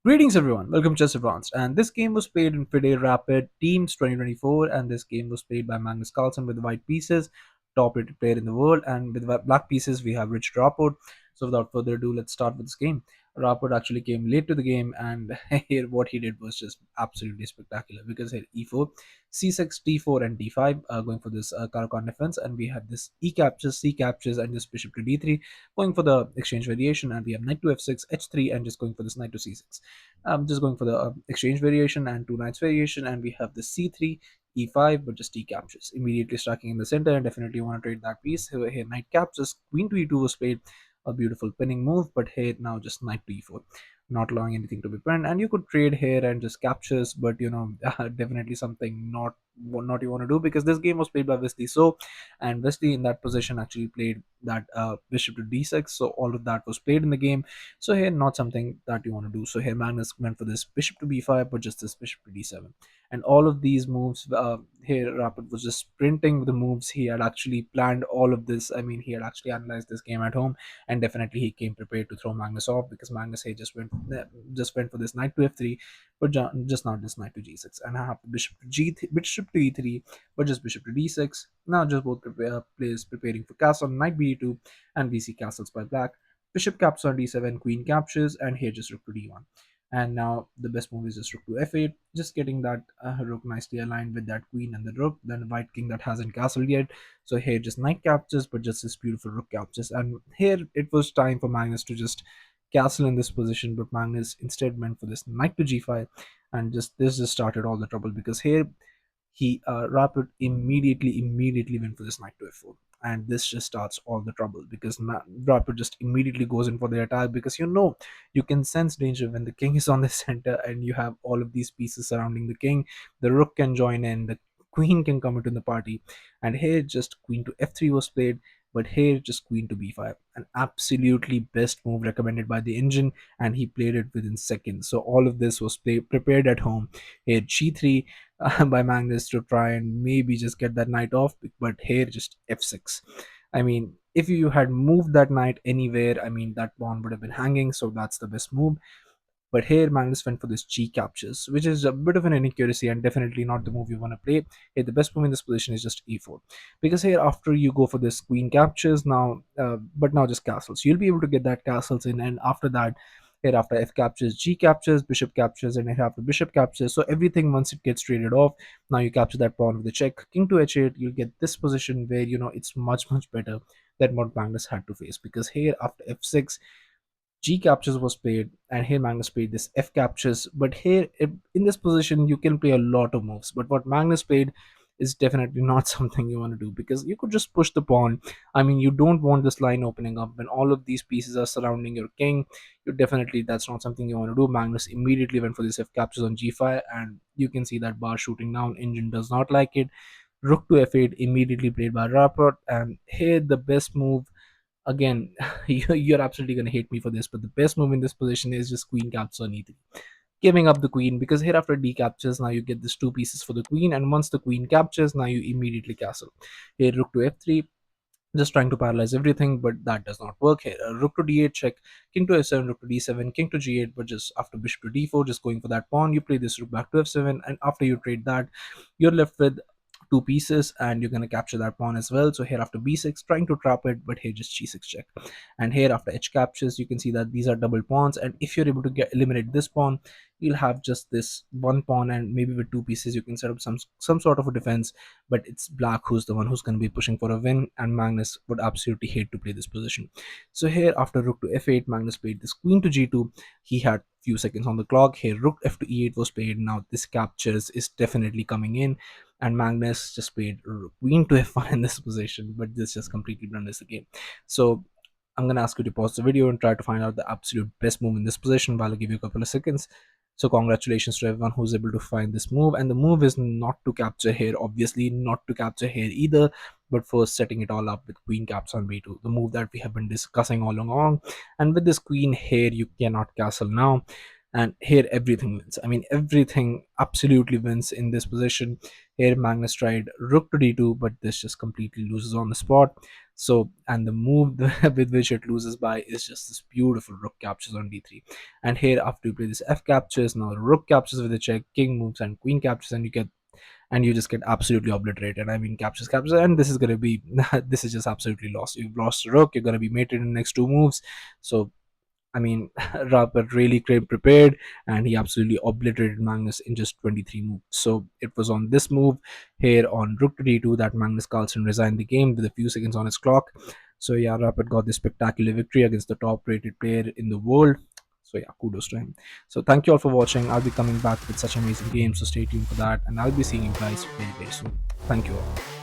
Greetings everyone, welcome to Chess Advanced. And this game was played in Fide Rapid Teams 2024, and this game was played by Magnus Carlsen with white pieces, top rated player in the world, and with black pieces we have Rich Rapport. So without further ado, let's start with this game. Rapport actually came late to the game, and here what he did was just absolutely spectacular because here e4, c6, d4, and d5 going for this Karakhan defense, and we had this e captures, c captures, and just bishop to d3 going for the exchange variation, and we have knight to f6, h3, and just going for this knight to c6. Just going for the exchange variation and two knights variation, and we have the c3, e5, but just t captures immediately stacking in the center, and definitely want to trade that piece. Here knight captures, queen to e2 was played, a beautiful pinning move, but here now just knight to e4, not allowing anything to be pinned. And you could trade here and just captures, but definitely something not you want to do, because this game was played by Wesley. So, and Wesley in that position actually played that bishop to d6, so all of that was played in the game. So here, not something that you want to do. So here, Magnus went for this bishop to b5, but just this bishop to d7. And all of these moves, here, Rapid was just sprinting with the moves. He had actually planned all of this. I mean, he had actually analyzed this game at home, and definitely he came prepared to throw Magnus off, because Magnus here just went for this knight to f3, but just not this knight to g6. And I have bishop to bishop to e3, but just bishop to d6. Now just both players preparing for castle, knight b2, and we see castles by black. Bishop captures on d7, queen captures, and here just rook to d1. And now the best move is just rook to f8, just getting that rook nicely aligned with that queen and the rook. Then white king that hasn't castled yet. So here just knight captures, but just this beautiful rook captures. And here it was time for Magnus to just castle in this position, but Magnus instead went for this knight to g5, and just this just started all the trouble, because here he Rapid immediately went for this knight to f4, and this just starts all the trouble, because Rapid just immediately goes in for the attack, because you can sense danger when the king is on the center and you have all of these pieces surrounding the king. The rook can join in, the queen can come into the party, and here just queen to f3 was played, but here just queen to b5, an absolutely best move recommended by the engine, and he played it within seconds. So all of this was prepared at home. Here g3 by Magnus to try and maybe just get that knight off, but here just f6. I mean, if you had moved that knight anywhere, I mean, that pawn would have been hanging, so that's the best move. But here Magnus went for this G captures, which is a bit of an inaccuracy and definitely not the move you want to play. Here, the best move in this position is just e4, because here after you go for this queen captures now, but now just castles. You'll be able to get that castles in, and after that, here after f captures, g captures, bishop captures, and here after bishop captures. So everything once it gets traded off, now you capture that pawn with the check, king to h8. You'll get this position where it's much better than what Magnus had to face, because here after f6 G captures was played, and here Magnus played this F captures. But here, in this position, you can play a lot of moves. But what Magnus played is definitely not something you want to do, because you could just push the pawn. I mean, you don't want this line opening up when all of these pieces are surrounding your king. You definitely, that's not something you want to do. Magnus immediately went for this F captures on G5, and you can see that bar shooting down. Engine does not like it. Rook to F8 immediately played by Rapport, and here the best move again. You're absolutely going to hate me for this, but the best move in this position is just queen captures on e3, giving up the queen, because here after d captures, now you get this two pieces for the queen, and once the queen captures, now you immediately castle. Here rook to f3, just trying to paralyze everything, but that does not work. Here rook to d8 check, king to f7, rook to d7, king to g8, but just after bishop to d4, just going for that pawn, you play this rook back to f7, and after you trade that, you're left with two pieces, and you're going to capture that pawn as well. So here after b6, trying to trap it, but here just g6 check. And here after h captures, you can see that these are double pawns, and if you're able to eliminate this pawn, you'll have just this one pawn, and maybe with two pieces you can set up some sort of a defense. But it's black who's the one who's going to be pushing for a win, and Magnus would absolutely hate to play this position. So here after rook to f8, Magnus played this queen to g2. He had few seconds on the clock. Here rook f to e8 was played. Now this captures is definitely coming in, and Magnus just played queen to f1 in this position, but this just completely blunders the game. So I'm gonna ask you to pause the video and try to find out the absolute best move in this position while I give you a couple of seconds. So congratulations to everyone who's able to find this move, and the move is not to capture here, obviously not to capture here either, but first setting it all up with queen caps on b2, the move that we have been discussing all along. And with this queen here, you cannot castle now, and here everything wins. I mean, everything absolutely wins in this position. Here Magnus tried rook to d2, but this just completely loses on the spot. So, and the move with which it loses by is just this beautiful rook captures on d3. And here, after you play this f captures, now rook captures with a check, king moves, and queen captures, and you just get absolutely obliterated. I mean, captures, and this is gonna be this is just absolutely lost. You've lost a rook. You're gonna be mated in the next two moves. So I mean, Rapport really came prepared, and he absolutely obliterated Magnus in just 23 moves. So it was on this move here on Rook to D2 that Magnus Carlsen resigned the game with a few seconds on his clock. So yeah, Rapport got this spectacular victory against the top-rated player in the world. So yeah, kudos to him. So thank you all for watching. I'll be coming back with such amazing games, so stay tuned for that, and I'll be seeing you guys very, very soon. Thank you all.